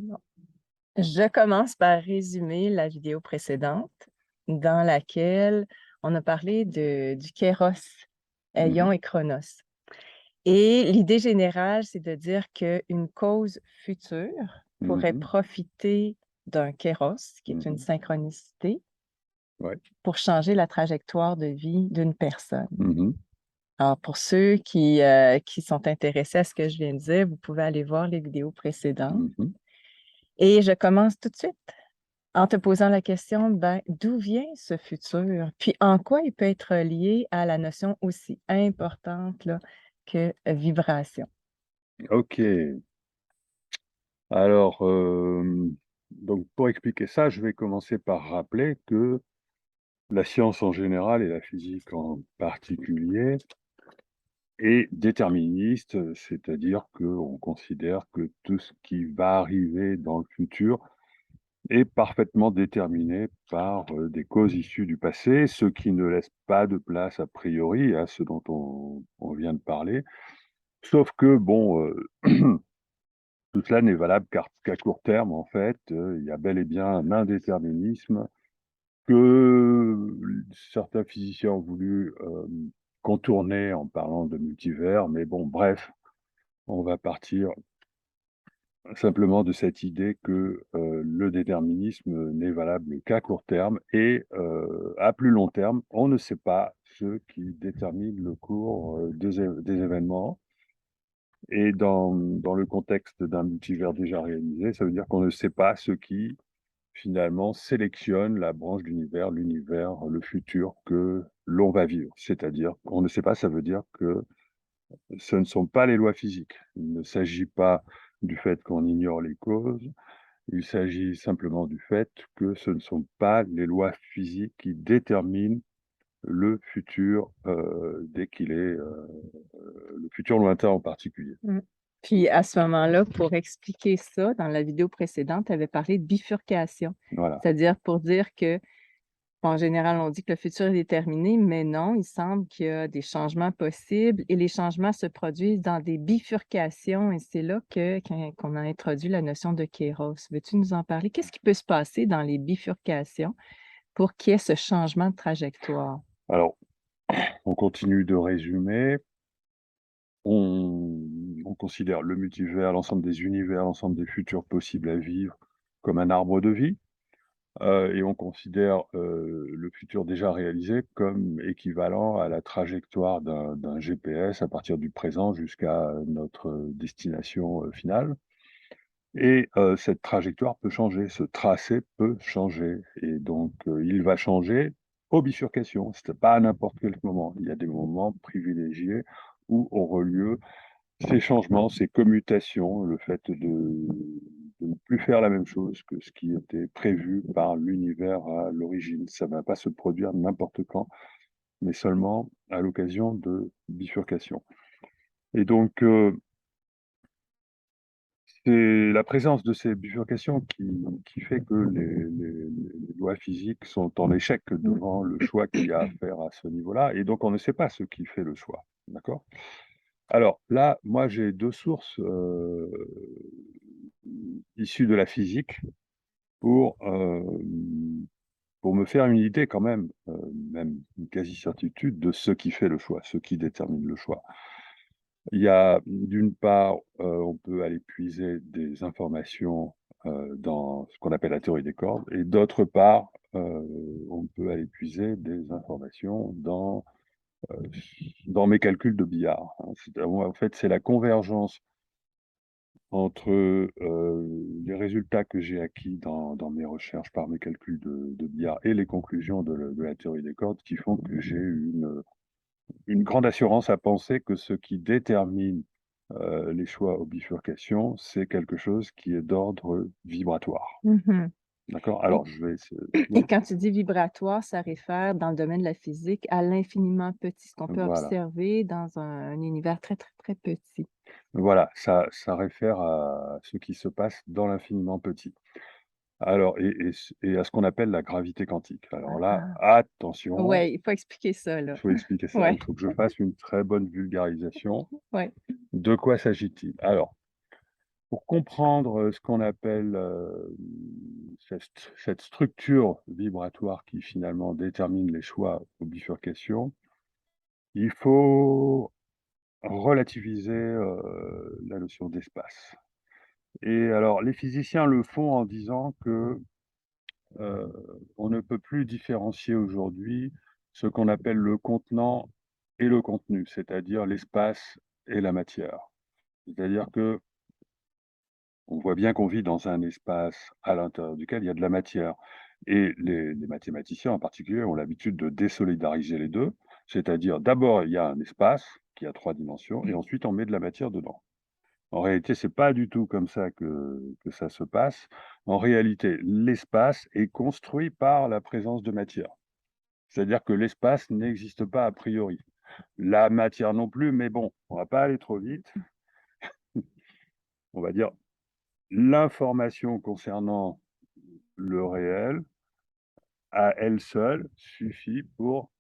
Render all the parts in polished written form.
Bon. Je commence par résumer la vidéo précédente dans laquelle on a parlé du Kéros, Mmh. Ion et Chronos. Et l'idée générale, c'est de dire qu'une cause future pourrait Mmh. profiter d'un Kéros, qui est une Mmh. synchronicité, Ouais. pour changer la trajectoire de vie d'une personne. Mmh. Alors, pour ceux qui sont intéressés à ce que je viens de dire, vous pouvez aller voir les vidéos précédentes. Mmh. Et je commence tout de suite en te posant la question, ben, d'où vient ce futur? Puis en quoi il peut être lié à la notion aussi importante là, que vibration? OK. Alors, donc pour expliquer ça, je vais commencer par rappeler que la science en général et la physique en particulier est déterministe, c'est-à-dire qu'on considère que tout ce qui va arriver dans le futur est parfaitement déterminé par, des causes issues du passé, ce qui ne laisse pas de place a priori à ce dont on vient de parler. Sauf que bon, tout cela n'est valable qu'à court terme en fait, il y a bel et bien un indéterminisme que certains physiciens ont voulu, contourner en parlant de multivers, mais bon bref, on va partir simplement de cette idée que, le déterminisme n'est valable qu'à court terme et à plus long terme, on ne sait pas ce qui détermine le cours, des événements et dans le contexte d'un multivers déjà réalisé, ça veut dire qu'on ne sait pas ce qui, finalement, sélectionne la branche d'univers, l'univers, le futur que l'on va vivre. C'est-à-dire qu'on ne sait pas, ça veut dire que ce ne sont pas les lois physiques. Il ne s'agit pas du fait qu'on ignore les causes, il s'agit simplement du fait que ce ne sont pas les lois physiques qui déterminent le futur, dès qu'il est, le futur lointain en particulier. Mmh. Puis à ce moment-là, pour expliquer ça, dans la vidéo précédente, tu avais parlé de bifurcation, Voilà. c'est-à-dire pour dire que en général, on dit que le futur est déterminé, mais non, il semble qu'il y a des changements possibles et les changements se produisent dans des bifurcations et c'est là qu'on a introduit la notion de Kéros. Veux-tu nous en parler? Qu'est-ce qui peut se passer dans les bifurcations pour qu'il y ait ce changement de trajectoire? Alors, on continue de résumer. On considère le multivers, l'ensemble des univers, l'ensemble des futurs possibles à vivre comme un arbre de vie, et on considère, le futur déjà réalisé comme équivalent à la trajectoire d'un GPS à partir du présent jusqu'à notre destination, finale et cette trajectoire peut changer, ce tracé peut changer et donc il va changer aux bifurcations. C'est pas à n'importe quel moment. Il y a des moments privilégiés où auront lieu ces changements, ces commutations, le fait de ne plus faire la même chose que ce qui était prévu par l'univers à l'origine. Ça ne va pas se produire n'importe quand, mais seulement à l'occasion de bifurcations. Et donc, c'est la présence de ces bifurcations qui fait que les lois physiques sont en échec Mmh. devant le choix qu'il y a à faire à ce niveau-là, et donc on ne sait pas ce qui fait le choix. D'accord? Alors là, moi j'ai 2 sources, issues de la physique pour, pour me faire une idée quand même, même une quasi-certitude de ce qui fait le choix, ce qui détermine le choix. Il y a d'une part, on peut aller puiser des informations, dans ce qu'on appelle la théorie des cordes et d'autre part, on peut aller puiser des informations dans mes calculs de billard, hein. En fait, c'est la convergence entre, les résultats que j'ai acquis dans mes recherches par mes calculs de billard et les conclusions de la théorie des cordes qui font que j'ai une grande assurance à penser que ce qui détermine, les choix aux bifurcations, c'est quelque chose qui est d'ordre vibratoire. Mmh. D'accord? Et Alors je vais essayer et oui, quand tu dis vibratoire, ça réfère dans le domaine de la physique à l'infiniment petit, ce qu'on peut voilà. observer dans un univers très, très, très petit. Voilà, ça réfère à ce qui se passe dans l'infiniment petit. Alors et à ce qu'on appelle la gravité quantique. Alors là, Ah! attention, Ouais, il faut expliquer ça, il là. faut expliquer ça. Ouais, Il faut que je fasse une très bonne vulgarisation. ouais. De quoi s'agit-il? Alors, pour comprendre ce qu'on appelle cette structure vibratoire qui finalement détermine les choix aux bifurcations, il faut relativiser la notion d'espace. Et alors, les physiciens le font en disant que euh, on ne peut plus différencier aujourd'hui ce qu'on appelle le contenant et le contenu, c'est-à-dire l'espace et la matière. C'est-à-dire que on voit bien qu'on vit dans un espace à l'intérieur duquel il y a de la matière. Et les mathématiciens en particulier ont l'habitude de désolidariser les deux, c'est-à-dire d'abord il y a un espace qui a 3 dimensions et ensuite on met de la matière dedans. En réalité, c'est pas du tout comme ça que ça se passe. En réalité, l'espace est construit par la présence de matière. C'est-à-dire que l'espace n'existe pas a priori. La matière non plus, mais bon, on va pas aller trop vite. On va dire l'information concernant le réel, à elle seule, suffit pour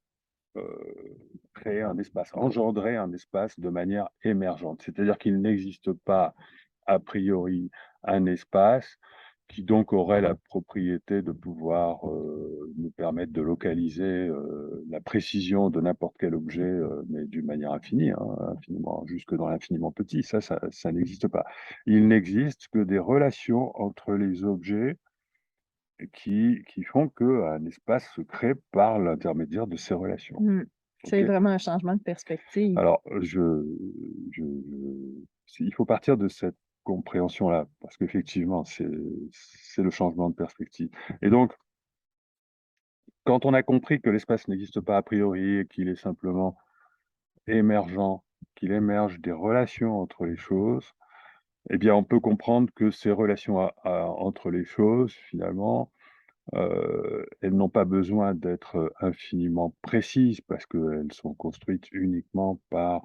créer un espace, engendrer un espace de manière émergente. C'est-à-dire qu'il n'existe pas a priori un espace qui donc aurait la propriété de pouvoir nous permettre de localiser la précision de n'importe quel objet, mais d'une manière infinie, hein, infiniment, jusque dans l'infiniment petit. Ça n'existe pas. Il n'existe que des relations entre les objets qui font qu'un espace se crée par l'intermédiaire de ces relations. Mmh. C'est OK? vraiment un changement de perspective. Alors, il faut partir de cette compréhension-là, parce qu'effectivement, c'est le changement de perspective. Et donc, quand on a compris que l'espace n'existe pas a priori et qu'il est simplement émergent, qu'il émerge des relations entre les choses, eh bien, on peut comprendre que ces relations entre les choses, finalement, elles n'ont pas besoin d'être infiniment précises parce qu'elles sont construites uniquement par,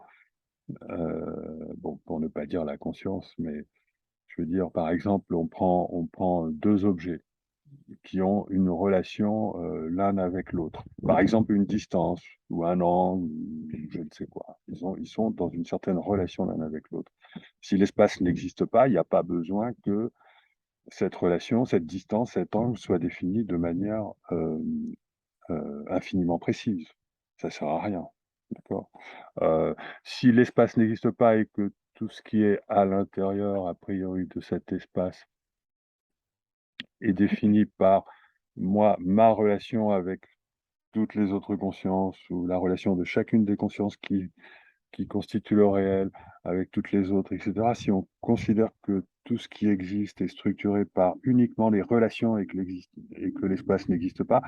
bon, pour ne pas dire la conscience, mais je veux dire, par exemple, on prend 2 objets qui ont une relation, l'un avec l'autre. Par exemple, une distance ou un angle ou je ne sais quoi. Ils sont dans une certaine relation l'un avec l'autre. Si l'espace n'existe pas, il n'y a pas besoin que cette relation, cette distance, cet angle soit définie de manière, infiniment précise. Ça sert à rien, d'accord? Si l'espace n'existe pas et que tout ce qui est à l'intérieur, a priori, de cet espace est défini par moi, ma relation avec toutes les autres consciences ou la relation de chacune des consciences qui constituent le réel avec toutes les autres, et cetera. Si on considère que tout ce qui existe est structuré par uniquement les relations et que l'espace n'existe pas,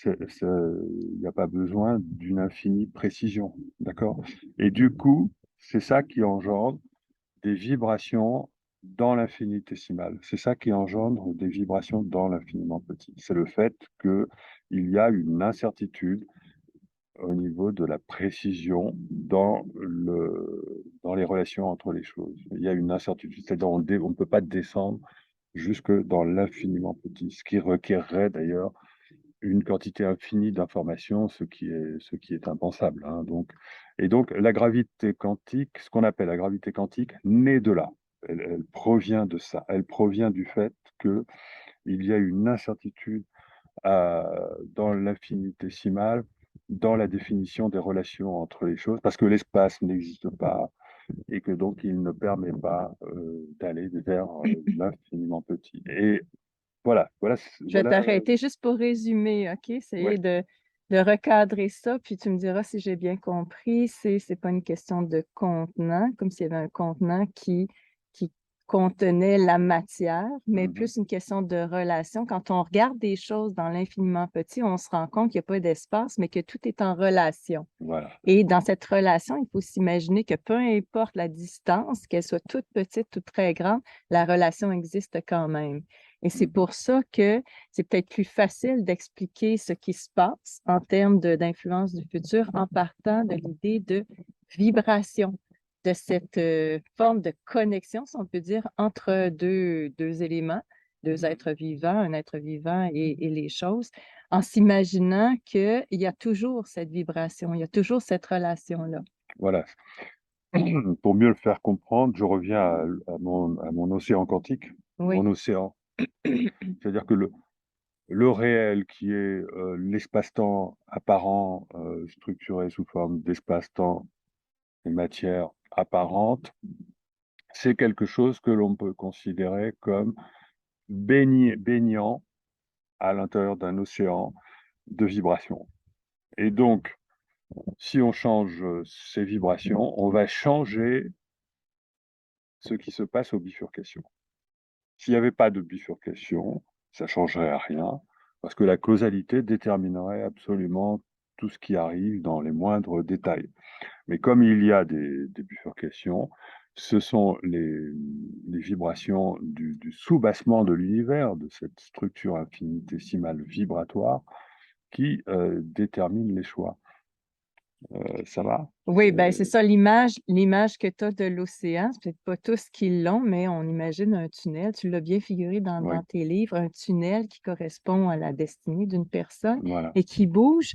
il n'y a pas besoin d'une infinie précision, d'accord? Et du coup, c'est ça qui engendre des vibrations dans l'infinitésimal. C'est ça qui engendre des vibrations dans l'infiniment petit. C'est le fait qu'il y a une incertitude au niveau de la précision dans les relations entre les choses. Il y a une incertitude, c'est-à-dire on ne peut pas descendre jusque dans l'infiniment petit, ce qui requerrait d'ailleurs une quantité infinie d'informations, ce qui est impensable, hein, donc. Et donc la gravité quantique, ce qu'on appelle la gravité quantique, naît de là. Elle provient de ça. Elle provient du fait qu'il y a une incertitude dans l'infinitésimal, dans la définition des relations entre les choses, parce que l'espace n'existe pas et que donc il ne permet pas d'aller vers l'infiniment petit. Et Je vais voilà, t'arrêter juste pour résumer, OK? ouais, Essayer de recadrer ça, puis tu me diras si j'ai bien compris. C'est pas une question de contenant, comme s'il y avait un contenant qui contenait la matière, mais mhm, plus une question de relation. Quand on regarde des choses dans l'infiniment petit, on se rend compte qu'il n'y a pas d'espace, mais que tout est en relation. voilà. Et dans cette relation, il faut s'imaginer que peu importe la distance, qu'elle soit toute petite ou très grande, la relation existe quand même. Et c'est Mhm. pour ça que c'est peut-être plus facile d'expliquer ce qui se passe en termes d'influence du futur en partant de l'idée de vibration, de cette forme de connexion, si on peut dire, entre deux éléments, deux êtres vivants, un être vivant et les choses, en s'imaginant qu'il y a toujours cette vibration, il y a toujours cette relation-là. Voilà. pour mieux le faire comprendre, je reviens à mon océan quantique, Oui. mon océan. C'est-à-dire que le réel, qui est l'espace-temps apparent, structuré sous forme d'espace-temps et matière apparente, c'est quelque chose que l'on peut considérer comme baignant à l'intérieur d'un océan de vibrations. Et donc, si on change ces vibrations, on va changer ce qui se passe aux bifurcations. S'il n'y avait pas de bifurcation, ça ne changerait à rien, parce que la causalité déterminerait absolument tout ce qui arrive dans les moindres détails. Mais comme il y a des bifurcations, ce sont les vibrations du soubassement de l'univers, de cette structure infinitésimale vibratoire, qui déterminent les choix. Ça va? Oui, ben c'est ça, l'image que tu as de l'océan, c'est peut-être pas tous qui l'ont, mais on imagine un tunnel, tu l'as bien figuré Oui, dans tes livres, un tunnel qui correspond à la destinée d'une personne voilà, et qui bouge.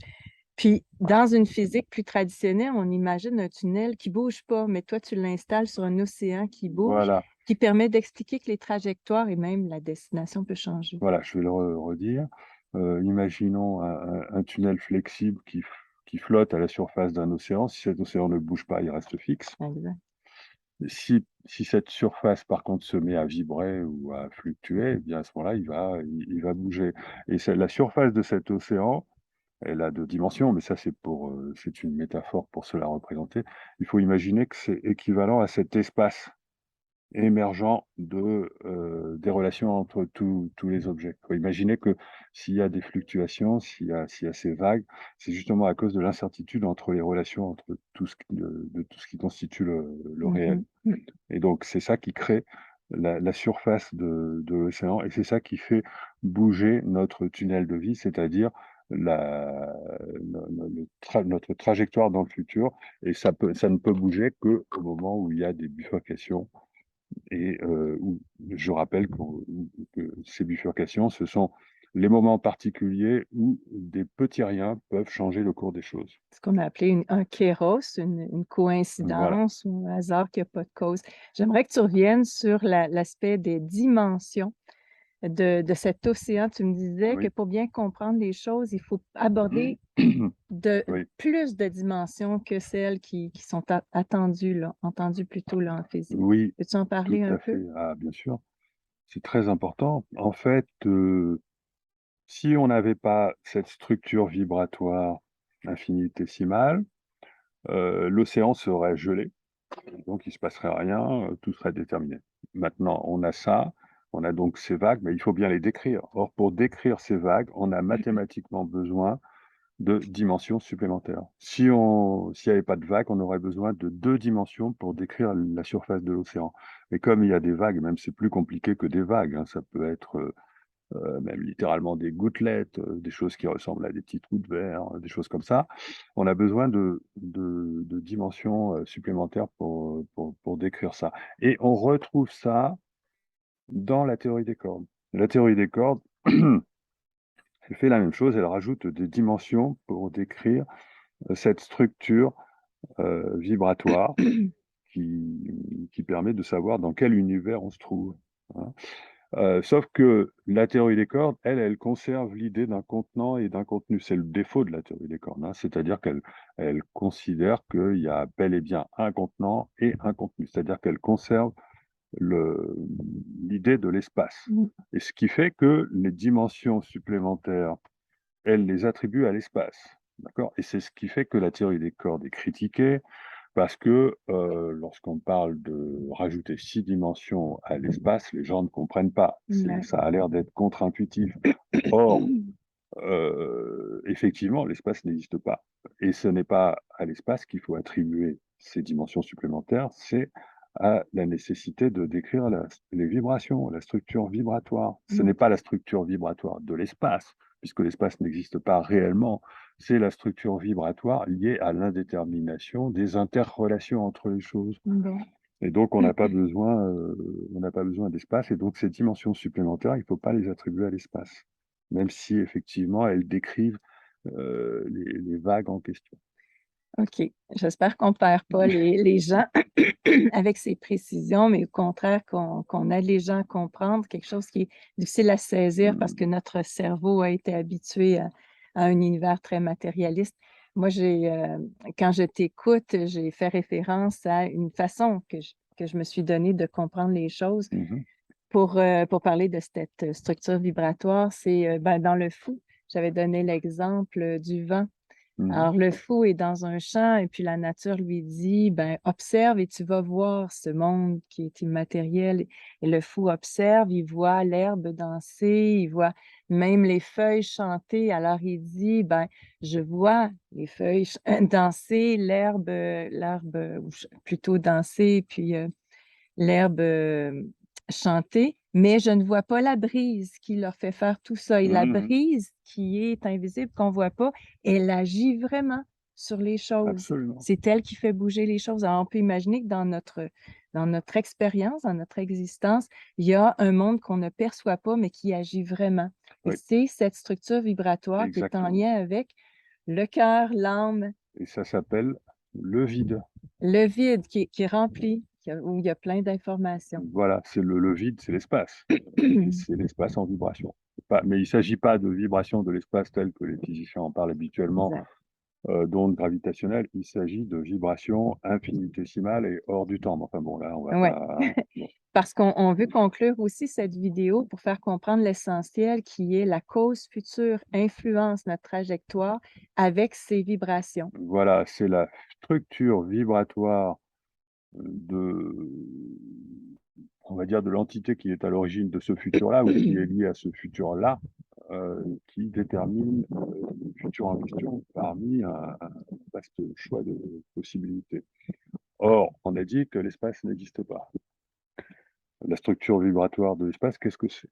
Puis, dans une physique plus traditionnelle, on imagine un tunnel qui bouge pas, mais toi, tu l'installes sur un océan qui bouge, voilà, qui permet d'expliquer que les trajectoires et même la destination peut changer. voilà, je vais le redire. Imaginons un tunnel flexible qui flotte à la surface d'un océan. Si cet océan ne bouge pas, il reste fixe. Exact. Si cette surface, par contre, se met à vibrer ou à fluctuer, eh bien, à ce moment-là, il va bouger. Et la surface de cet océan, elle a deux dimensions, mais ça, c'est une métaphore pour se la représenter. Il faut imaginer que c'est équivalent à cet espace émergent des relations entre tous les objets. Il faut imaginer que s'il y a des fluctuations, s'il y a ces vagues, c'est justement à cause de l'incertitude entre les relations entre de tout ce qui constitue le réel. Mhm. Mhm. Et donc, c'est ça qui crée la surface de l'océan, et c'est ça qui fait bouger notre tunnel de vie, c'est-à-dire notre trajectoire dans le futur. Et ça ne peut bouger qu'au moment où il y a des bifurcations. Et je rappelle que ces bifurcations, ce sont les moments particuliers où des petits riens peuvent changer le cours des choses. Ce qu'on a appelé un kéros, une Voilà. coïncidence ou un hasard qui n'a pas de cause. J'aimerais que tu reviennes sur l'aspect des dimensions de cet océan. Tu me disais que Oui. pour bien comprendre les choses, il faut aborder Oui. plus de dimensions que celles qui sont attendues, là, entendues plutôt là, en physique. Oui, Peux-tu en tout parler un à peu? fait. Ah, bien sûr. C'est très important. En fait, si on n'avait pas cette structure vibratoire infinitésimale, l'océan serait gelé, donc il ne se passerait rien, tout serait déterminé. Maintenant, on a ça, on a donc ces vagues, mais il faut bien les décrire. Or, pour décrire ces vagues, on a mathématiquement besoin de dimensions supplémentaires. S'il n'y avait pas de vagues, on aurait besoin de 2 dimensions pour décrire la surface de l'océan. Mais comme il y a des vagues, même c'est plus compliqué que des vagues, hein, ça peut être même littéralement des gouttelettes, des choses qui ressemblent à des petits trous de verre, des choses comme ça. On a besoin de dimensions supplémentaires pour décrire ça. Et on retrouve ça dans la théorie des cordes. La théorie des cordes, elle fait la même chose, elle rajoute des dimensions pour décrire cette structure vibratoire qui permet de savoir dans quel univers on se trouve, hein. Sauf que la théorie des cordes, elle conserve l'idée d'un contenant et d'un contenu. C'est le défaut de la théorie des cordes, hein. C'est-à-dire qu'elle considère qu'il y a bel et bien un contenant et un contenu. C'est-à-dire qu'elle conserve l'idée de l'espace. Mm. Et ce qui fait que les dimensions supplémentaires, elle les attribue à l'espace. D'accord? Et c'est ce qui fait que la théorie des cordes est critiquée, parce que lorsqu'on parle de rajouter 6 dimensions à l'espace, les gens ne comprennent pas. Ouais. Ça a l'air d'être contre-intuitif. Or, effectivement, l'espace n'existe pas. Et ce n'est pas à l'espace qu'il faut attribuer ces dimensions supplémentaires, c'est à la nécessité de décrire les vibrations, la structure vibratoire. Ce Mm. n'est pas la structure vibratoire de l'espace, puisque l'espace n'existe pas réellement, c'est la structure vibratoire liée à l'indétermination des interrelations entre les choses. Bon. Et donc, on n'a pas besoin d'espace, et donc ces dimensions supplémentaires, il ne faut pas les attribuer à l'espace, même si effectivement elles décrivent les vagues en question. OK. J'espère qu'on ne perd pas les gens avec ces précisions, mais au contraire, qu'on aide les gens à comprendre quelque chose qui est difficile à saisir parce que notre cerveau a été habitué à un univers très matérialiste. Moi, quand je t'écoute, j'ai fait référence à une façon que je me suis donnée de comprendre les choses Mhm, pour parler de cette structure vibratoire. C'est ben, dans le fou. J'avais donné l'exemple du vent. mhm, Alors, le fou est dans un champ et puis la nature lui dit, ben, observe et tu vas voir ce monde qui est immatériel. Et le fou observe, il voit l'herbe danser, il voit même les feuilles chanter. Alors, il dit, ben, je vois les feuilles danser, ou plutôt danser, puis l'herbe chanter, mais je ne vois pas la brise qui leur fait faire tout ça. Et la mhm. brise qui est invisible, qu'on ne voit pas, elle agit vraiment sur les choses. Absolument. C'est elle qui fait bouger les choses. Alors, on peut imaginer que dans notre expérience, dans notre existence, il y a un monde qu'on ne perçoit pas, mais qui agit vraiment. Et Oui, c'est cette structure vibratoire qui est en exactement. lien avec le cœur, l'âme, Et ça s'appelle le vide. le vide qui est rempli, où il y a plein d'informations. Voilà, c'est le vide, c'est l'espace. Et c'est l'espace en vibration. Mais il ne s'agit pas de vibration de l'espace tel que les physiciens en parlent habituellement, Exact. d'ondes gravitationnelles. Il s'agit de vibrations infinitésimales et hors du temps. Mais enfin bon, là, on va Oui, pas, hein. Bon, parce qu'on veut conclure aussi cette vidéo pour faire comprendre l'essentiel qui est la cause future influence notre trajectoire avec ces vibrations. voilà, c'est la structure vibratoire de, on va dire, de l'entité qui est à l'origine de ce futur-là ou qui est liée à ce futur-là, qui détermine le futur en question parmi un vaste choix de possibilités. Or, on a dit que l'espace n'existe pas. La structure vibratoire de l'espace, qu'est-ce que c'est?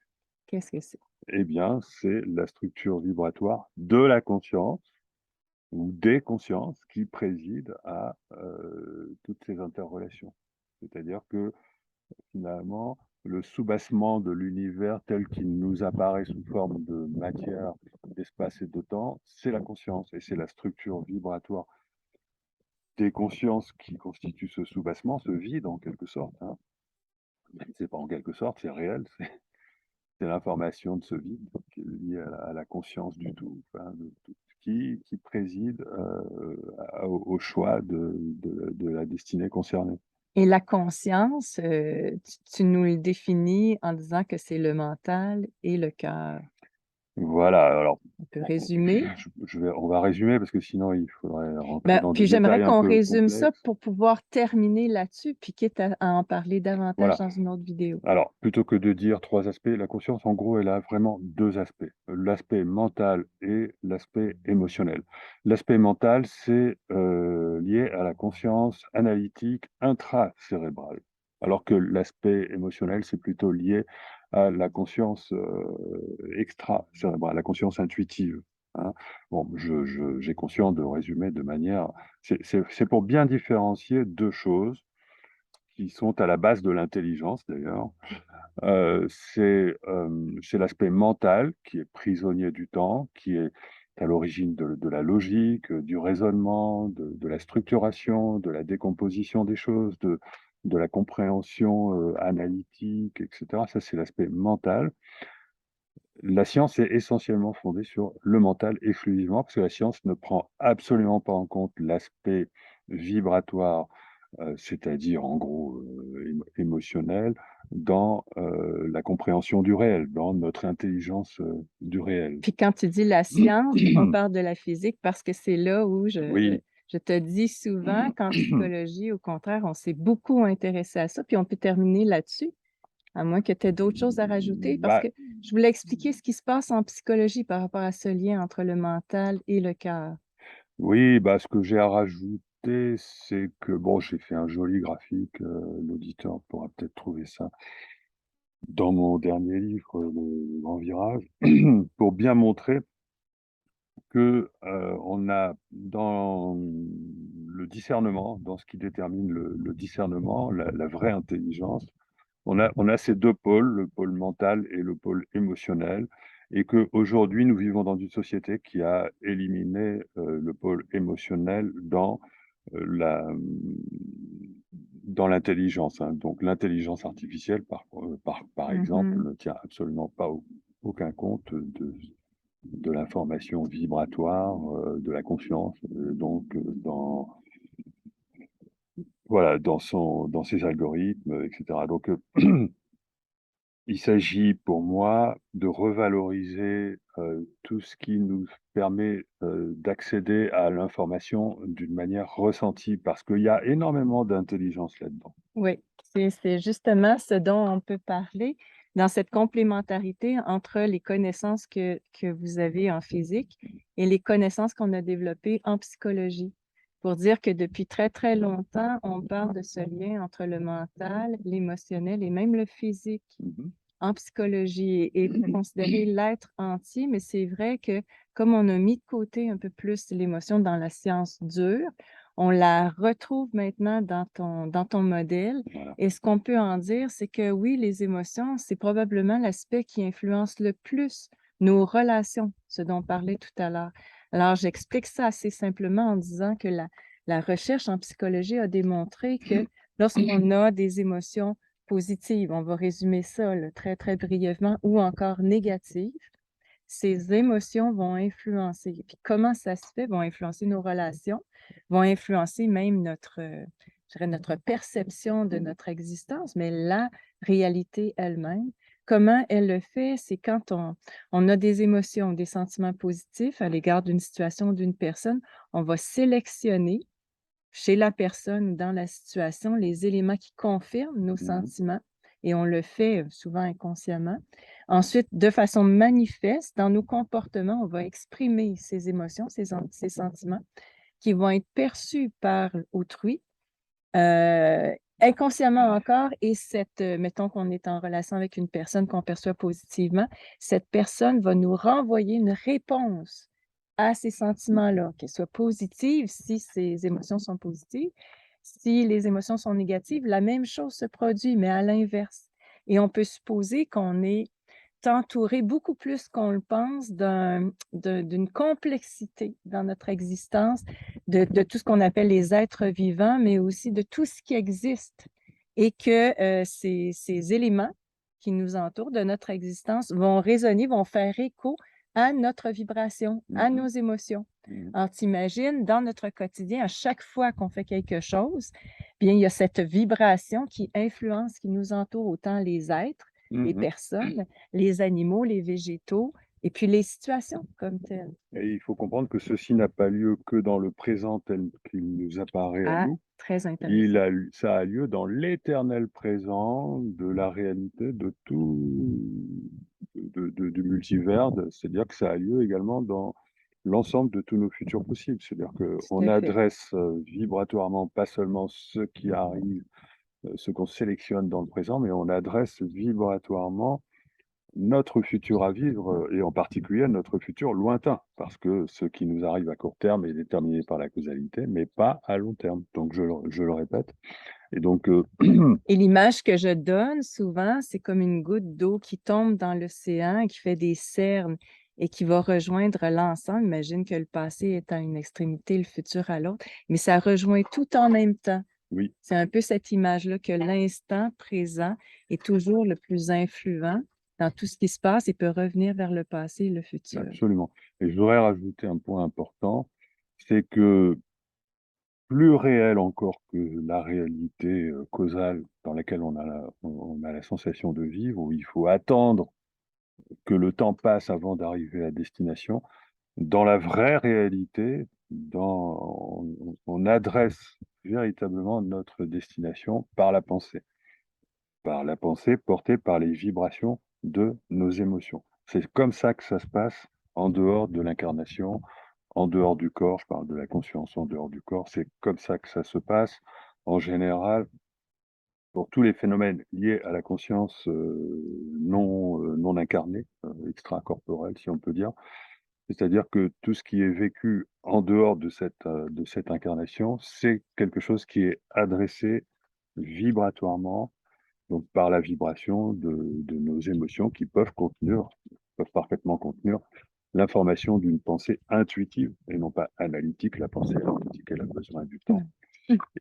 Qu'est-ce que c'est? Eh bien, c'est la structure vibratoire de la conscience ou des consciences qui président à toutes ces interrelations. C'est-à-dire que finalement, le soubassement de l'univers tel qu'il nous apparaît sous forme de matière, d'espace et de temps, c'est la conscience et c'est la structure vibratoire des consciences qui constituent ce soubassement, ce vide en quelque sorte, hein. C'est pas en quelque sorte, c'est réel, c'est l'information de ce vide qui est liée à la conscience du tout, enfin, de tout qui préside au choix de la destinée concernée. Et la conscience, tu nous le définis en disant que c'est le mental et le cœur. Voilà, alors On peut résumer. on va résumer parce que sinon il faudrait rentrer Ben, dans des puis j'aimerais détails un qu'on peu résume ça complexes. pour pouvoir terminer là-dessus, puis quitte à en parler davantage Voilà. dans une autre vidéo. Alors, plutôt que de dire trois aspects, la conscience, en gros, elle a vraiment deux aspects, l'aspect mental et l'aspect émotionnel. L'aspect mental, c'est lié à la conscience analytique intracérébrale, alors que l'aspect émotionnel, c'est plutôt lié à la conscience extracérébrale, la conscience intuitive, hein. Bon, j'ai conscience de résumer de manière... C'est pour bien différencier deux choses qui sont à la base de l'intelligence, d'ailleurs. C'est l'aspect mental qui est prisonnier du temps, qui est à l'origine de la logique, du raisonnement, de la structuration, de la décomposition des choses, de la compréhension analytique, etc. Ça, c'est l'aspect mental. La science est essentiellement fondée sur le mental exclusivement, parce que la science ne prend absolument pas en compte l'aspect vibratoire, c'est-à-dire en gros émotionnel, dans la compréhension du réel, dans notre intelligence du réel. Puis quand tu dis la science, on parle de la physique parce que c'est là où Oui. je te dis souvent qu'en psychologie, au contraire, on s'est beaucoup intéressé à ça, puis on peut terminer là-dessus, à moins que tu aies d'autres choses à rajouter, parce Bah, que je voulais expliquer ce qui se passe en psychologie par rapport à ce lien entre le mental et le cœur. oui, bah, ce que j'ai à rajouter, c'est que, bon, j'ai fait un joli graphique, l'auditeur pourra peut-être trouver ça dans mon dernier livre, Le Grand Virage, pour bien montrer que on a dans le discernement, dans ce qui détermine le discernement, la vraie intelligence, on a ces deux pôles, le pôle mental et le pôle émotionnel, et qu'aujourd'hui, nous vivons dans une société qui a éliminé le pôle émotionnel dans dans l'intelligence, hein. Donc l'intelligence artificielle, par exemple, Mhm. ne tient absolument pas aucun compte de l'information vibratoire, de la conscience, donc voilà, dans ses algorithmes, etc. Donc il s'agit pour moi de revaloriser tout ce qui nous permet d'accéder à l'information d'une manière ressentie, parce qu'il y a énormément d'intelligence là-dedans. Oui, c'est justement ce dont on peut parler dans cette complémentarité entre les connaissances que vous avez en physique et les connaissances qu'on a développées en psychologie. Pour dire que depuis très, très longtemps, on parle de ce lien entre le mental, l'émotionnel et même le physique Mhm. en psychologie et pour considérer l'être entier, mais c'est vrai que comme on a mis de côté un peu plus l'émotion dans la science dure, on la retrouve maintenant dans ton modèle. Voilà. Et ce qu'on peut en dire, c'est que oui, les émotions, c'est probablement l'aspect qui influence le plus nos relations, ce dont on parlait tout à l'heure. Alors, j'explique ça assez simplement en disant que la recherche en psychologie a démontré que lorsqu'on a des émotions positives, on va résumer ça là, très, très brièvement, ou encore négatives, ces émotions vont influencer. Puis comment ça se fait? Vont influencer nos relations, vont influencer même je dirais notre perception de notre existence, mais la réalité elle-même. Comment elle le fait? C'est quand on a des émotions, des sentiments positifs à l'égard d'une situation, d'une personne, on va sélectionner chez la personne, dans la situation, les éléments qui confirment nos Mhm. sentiments et on le fait souvent inconsciemment. Ensuite, de façon manifeste, dans nos comportements, on va exprimer ces émotions, ces sentiments qui vont être perçus par autrui, inconsciemment encore, et mettons qu'on est en relation avec une personne qu'on perçoit positivement, cette personne va nous renvoyer une réponse à ces sentiments-là, qu'elles soient positives si ces émotions sont positives. Si les émotions sont négatives, la même chose se produit, mais à l'inverse. Et on peut supposer qu'on est entouré beaucoup plus qu'on le pense d'une complexité dans notre existence, de tout ce qu'on appelle les êtres vivants, mais aussi de tout ce qui existe. Et que ces éléments qui nous entourent de notre existence vont résonner, vont faire écho à notre vibration, à Mhm. nos émotions. Mhm. Alors, t'imagines, dans notre quotidien, à chaque fois qu'on fait quelque chose, bien, il y a cette vibration qui influence, qui nous entoure, autant les êtres, les Mhm. personnes, les animaux, les végétaux, et puis les situations comme telles. Et il faut comprendre que ceci n'a pas lieu que dans le présent tel qu'il nous apparaît à Ah, nous. très intéressant. Ça a lieu dans l'éternel présent de la réalité de tout, du multivers, c'est-à-dire que ça a lieu également dans l'ensemble de tous nos futurs possibles. C'est-à-dire Tout qu'on à fait. adresse vibratoirement pas seulement ce qui arrive, ce qu'on sélectionne dans le présent, mais on adresse vibratoirement notre futur à vivre, et en particulier notre futur lointain, parce que ce qui nous arrive à court terme est déterminé par la causalité, mais pas à long terme. Donc je le répète. Et donc, Et l'image que je donne souvent, c'est comme une goutte d'eau qui tombe dans l'océan, qui fait des cernes et qui va rejoindre l'ensemble. Imagine que le passé est à une extrémité, le futur à l'autre, mais ça rejoint tout en même temps. oui, C'est un peu cette image-là que l'instant présent est toujours le plus influent dans tout ce qui se passe et peut revenir vers le passé et le futur. absolument. Et je voudrais rajouter un point important, c'est que plus réel encore que la réalité causale dans laquelle on a la sensation de vivre, où il faut attendre que le temps passe avant d'arriver à destination. Dans la vraie réalité, on adresse véritablement notre destination par la pensée portée par les vibrations de nos émotions. C'est comme ça que ça se passe en dehors de l'incarnation, en dehors du corps. Je parle de la conscience en dehors du corps. C'est comme ça que ça se passe en général pour tous les phénomènes liés à la conscience non incarnée, extracorporelle, si on peut dire. C'est-à-dire que tout ce qui est vécu en dehors de cette incarnation, c'est quelque chose qui est adressé vibratoirement, donc par la vibration de nos émotions qui peuvent parfaitement contenir l'information d'une pensée intuitive et non pas analytique. La pensée analytique, elle a besoin du temps.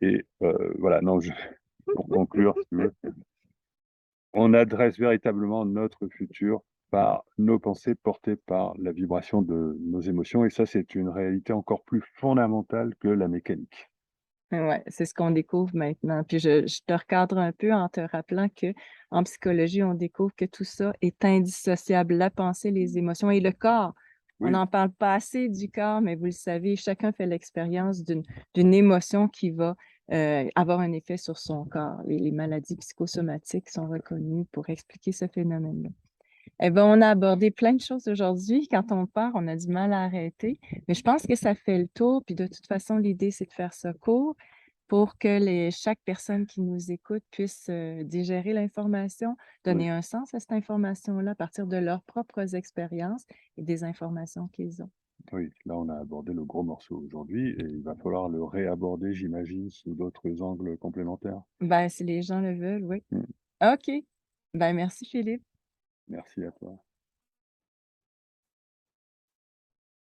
Et voilà, non, pour conclure, si tu veux, on adresse véritablement notre futur par nos pensées portées par la vibration de nos émotions. Et ça, c'est une réalité encore plus fondamentale que la mécanique. Ouais, c'est ce qu'on découvre maintenant. Puis je te recadre un peu en te rappelant que en psychologie, on découvre que tout ça est indissociable, la pensée, les émotions et le corps. On Oui, n'en parle pas assez du corps, mais vous le savez, chacun fait l'expérience d'une émotion qui va avoir un effet sur son corps. Les maladies psychosomatiques sont reconnues pour expliquer ce phénomène-là. Eh bien, on a abordé plein de choses aujourd'hui. Quand on part, on a du mal à arrêter, mais je pense que ça fait le tour. Puis de toute façon, l'idée, c'est de faire ça court pour que chaque personne qui nous écoute puisse digérer l'information, oui, donner un sens à cette information-là à partir de leurs propres expériences et des informations qu'ils ont. oui. Là, on a abordé le gros morceau aujourd'hui et il va falloir le réaborder, j'imagine, sous d'autres angles complémentaires. Ben, si les gens le veulent, oui. Mm. OK. Ben, merci Philippe. Merci à toi.